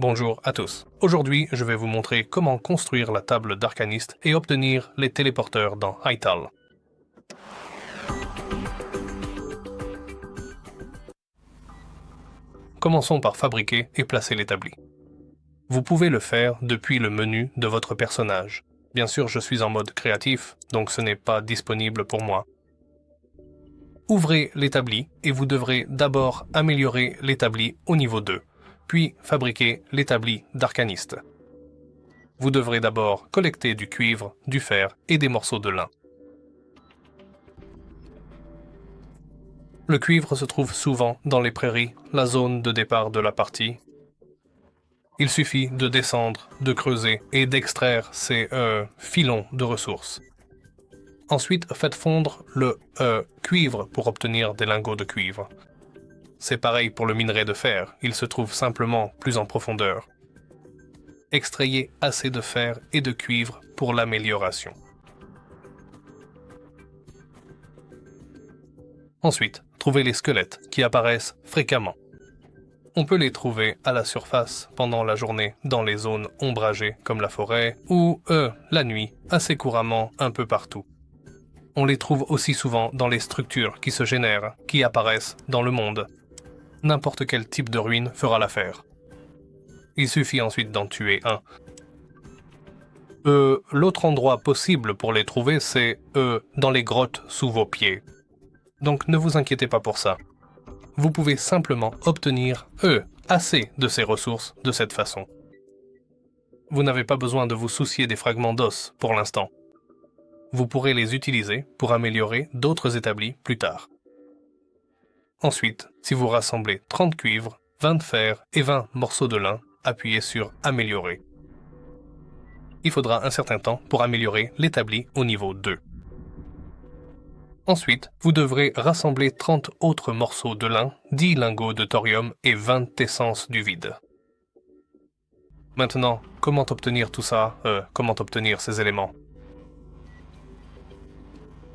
Bonjour à tous. Aujourd'hui, je vais vous montrer comment construire la table d'Arcaniste et obtenir les téléporteurs dans Hytale. Commençons par fabriquer et placer l'établi. Vous pouvez le faire depuis le menu de votre personnage. Bien sûr, je suis en mode créatif, donc ce n'est pas disponible pour moi. Ouvrez l'établi et vous devrez d'abord améliorer l'établi au niveau 2, puis fabriquer l'établi d'Arcaniste. Vous devrez d'abord collecter du cuivre, du fer et des morceaux de lin. Le cuivre se trouve souvent dans les prairies, la zone de départ de la partie. Il suffit de descendre, de creuser et d'extraire ces filons de ressources. Ensuite, faites fondre le cuivre pour obtenir des lingots de cuivre. C'est pareil pour le minerai de fer, il se trouve simplement plus en profondeur. Extrayez assez de fer et de cuivre pour l'amélioration. Ensuite, trouvez les squelettes qui apparaissent fréquemment. On peut les trouver à la surface pendant la journée dans les zones ombragées comme la forêt ou, la nuit, assez couramment un peu partout. On les trouve aussi souvent dans les structures qui se génèrent, qui apparaissent dans le monde. N'importe quel type de ruine fera l'affaire. Il suffit ensuite d'en tuer un. L'autre endroit possible pour les trouver, c'est dans les grottes sous vos pieds. Donc ne vous inquiétez pas pour ça. Vous pouvez simplement obtenir, assez de ces ressources de cette façon. Vous n'avez pas besoin de vous soucier des fragments d'os pour l'instant. Vous pourrez les utiliser pour améliorer d'autres établis plus tard. Ensuite, si vous rassemblez 30 cuivres, 20 de fer et 20 morceaux de lin, appuyez sur « Améliorer ». Il faudra un certain temps pour améliorer l'établi au niveau 2. Ensuite, vous devrez rassembler 30 autres morceaux de lin, 10 lingots de thorium et 20 essences du vide. Maintenant, comment obtenir tout ça comment obtenir ces éléments?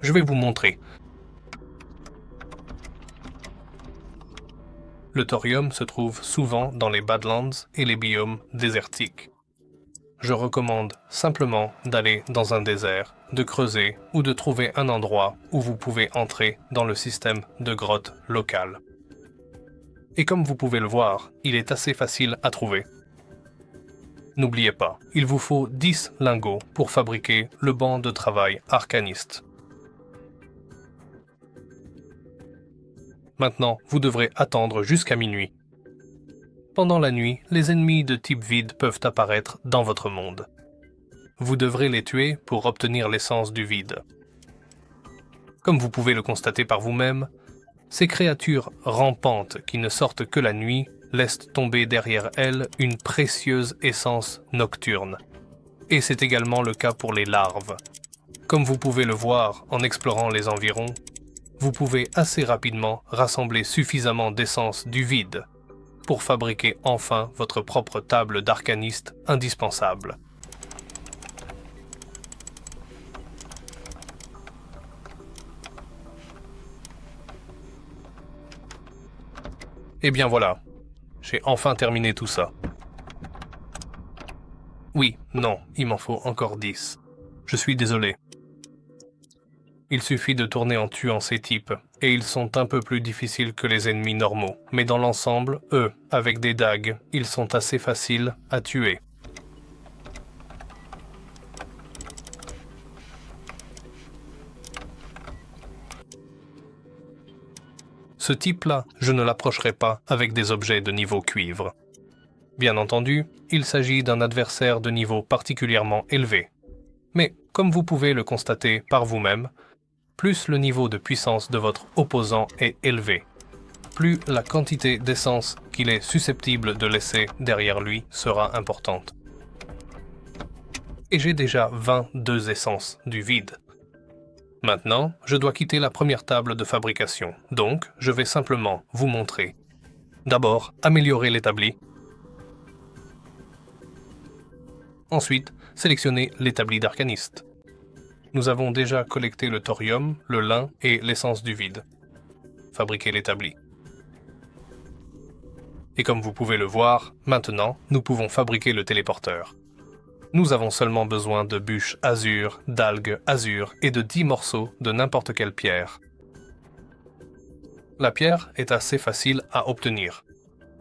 Je vais vous montrer. Le thorium se trouve souvent dans les Badlands et les biomes désertiques. Je recommande simplement d'aller dans un désert, de creuser ou de trouver un endroit où vous pouvez entrer dans le système de grottes local. Et comme vous pouvez le voir, il est assez facile à trouver. N'oubliez pas, il vous faut 10 lingots pour fabriquer le banc de travail arcaniste. Maintenant, vous devrez attendre jusqu'à minuit. Pendant la nuit, les ennemis de type vide peuvent apparaître dans votre monde. Vous devrez les tuer pour obtenir l'essence du vide. Comme vous pouvez le constater par vous-même, ces créatures rampantes qui ne sortent que la nuit laissent tomber derrière elles une précieuse essence nocturne. Et c'est également le cas pour les larves. Comme vous pouvez le voir en explorant les environs, vous pouvez assez rapidement rassembler suffisamment d'essence du vide pour fabriquer enfin votre propre table d'arcaniste indispensable. Et bien voilà, j'ai enfin terminé tout ça. Oui, non, il m'en faut encore 10. Je suis désolé. Il suffit de tourner en tuant ces types, et ils sont un peu plus difficiles que les ennemis normaux. Mais dans l'ensemble, avec des dagues, ils sont assez faciles à tuer. Ce type-là, je ne l'approcherai pas avec des objets de niveau cuivre. Bien entendu, il s'agit d'un adversaire de niveau particulièrement élevé. Mais, comme vous pouvez le constater par vous-même, plus le niveau de puissance de votre opposant est élevé, plus la quantité d'essence qu'il est susceptible de laisser derrière lui sera importante. Et j'ai déjà 22 essences du vide. Maintenant, je dois quitter la première table de fabrication, donc je vais simplement vous montrer. D'abord, améliorer l'établi. Ensuite, sélectionner l'établi d'arcaniste. Nous avons déjà collecté le thorium, le lin et l'essence du vide. Fabriquer l'établi. Et comme vous pouvez le voir, maintenant, nous pouvons fabriquer le téléporteur. Nous avons seulement besoin de bûches azur, d'algues azur et de 10 morceaux de n'importe quelle pierre. La pierre est assez facile à obtenir.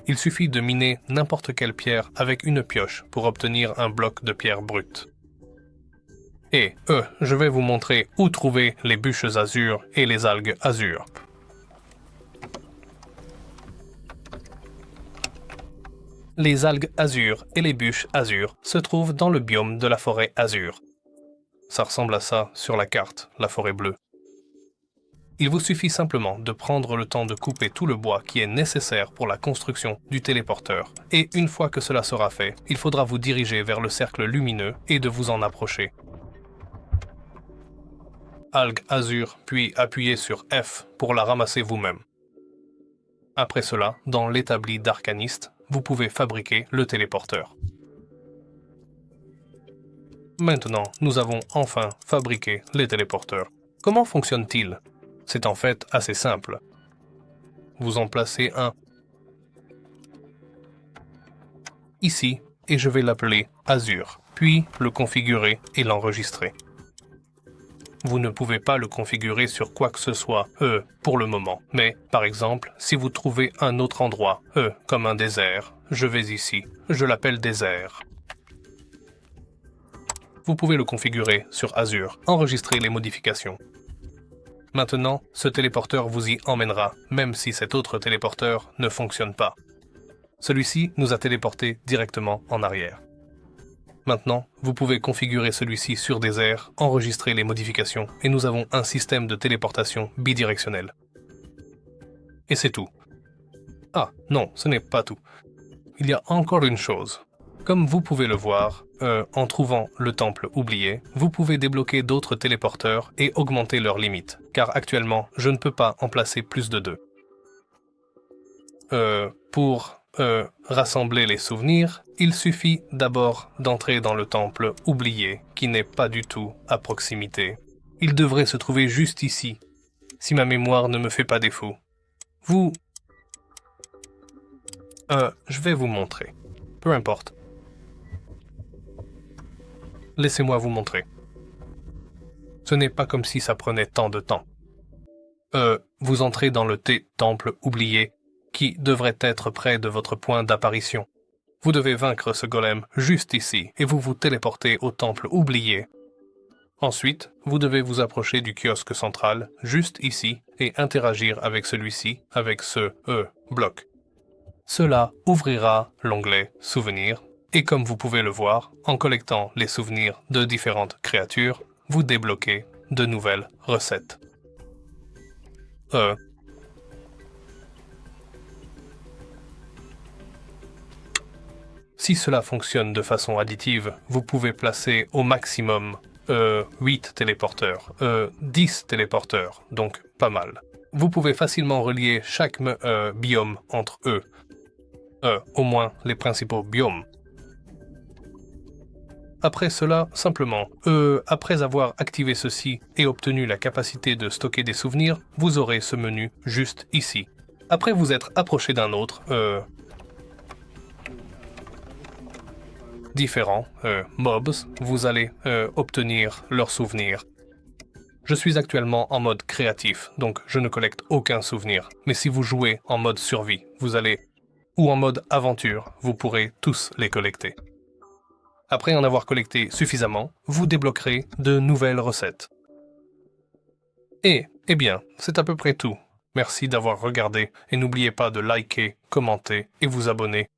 Il suffit de miner n'importe quelle pierre avec une pioche pour obtenir un bloc de pierre brute. Et je vais vous montrer où trouver les bûches azur et les algues azur. Les algues azur et les bûches azur se trouvent dans le biome de la forêt azur. Ça ressemble à ça sur la carte, la forêt bleue. Il vous suffit simplement de prendre le temps de couper tout le bois qui est nécessaire pour la construction du téléporteur. Et une fois que cela sera fait, il faudra vous diriger vers le cercle lumineux et de vous en approcher. Algue azur, puis appuyez sur F pour la ramasser vous-même. Après cela, dans l'établi d'arcaniste, vous pouvez fabriquer le téléporteur. Maintenant, nous avons enfin fabriqué les téléporteurs. Comment fonctionne-t-il ? C'est en fait assez simple. Vous en placez un ici et je vais l'appeler Azur, puis le configurer et l'enregistrer. Vous ne pouvez pas le configurer sur quoi que ce soit, pour le moment. Mais, par exemple, si vous trouvez un autre endroit, comme un désert, je vais ici, je l'appelle désert. Vous pouvez le configurer sur Azur, enregistrer les modifications. Maintenant, ce téléporteur vous y emmènera, même si cet autre téléporteur ne fonctionne pas. Celui-ci nous a téléporté directement en arrière. Maintenant, vous pouvez configurer celui-ci sur désert, enregistrer les modifications, et nous avons un système de téléportation bidirectionnel. Et c'est tout. Ah, non, ce n'est pas tout. Il y a encore une chose. Comme vous pouvez le voir, en trouvant le temple oublié, vous pouvez débloquer d'autres téléporteurs et augmenter leurs limites, car actuellement, je ne peux pas en placer plus de 2. Pour rassembler les souvenirs, il suffit d'abord d'entrer dans le temple oublié, qui n'est pas du tout à proximité. Il devrait se trouver juste ici, si ma mémoire ne me fait pas défaut. Je vais vous montrer. Peu importe. Laissez-moi vous montrer. Ce n'est pas comme si ça prenait tant de temps. Vous entrez dans le temple oublié, qui devrait être près de votre point d'apparition. Vous devez vaincre ce golem juste ici, et vous vous téléportez au temple oublié. Ensuite, vous devez vous approcher du kiosque central, juste ici, et interagir avec celui-ci, avec ce bloc. Cela ouvrira l'onglet « Souvenirs », et comme vous pouvez le voir, en collectant les souvenirs de différentes créatures, vous débloquez de nouvelles recettes. Si cela fonctionne de façon additive, vous pouvez placer au maximum 8 téléporteurs, 10 téléporteurs, donc pas mal. Vous pouvez facilement relier chaque biome entre eux, au moins les principaux biomes. Après cela, simplement, après avoir activé ceci et obtenu la capacité de stocker des souvenirs, vous aurez ce menu juste ici. Après vous être approché d'un autre, différents mobs, vous allez obtenir leurs souvenirs. Je suis actuellement en mode créatif, donc je ne collecte aucun souvenir. Mais si vous jouez en mode survie, ou en mode aventure, vous pourrez tous les collecter. Après en avoir collecté suffisamment, vous débloquerez de nouvelles recettes. Eh bien, c'est à peu près tout. Merci d'avoir regardé et n'oubliez pas de liker, commenter et vous abonner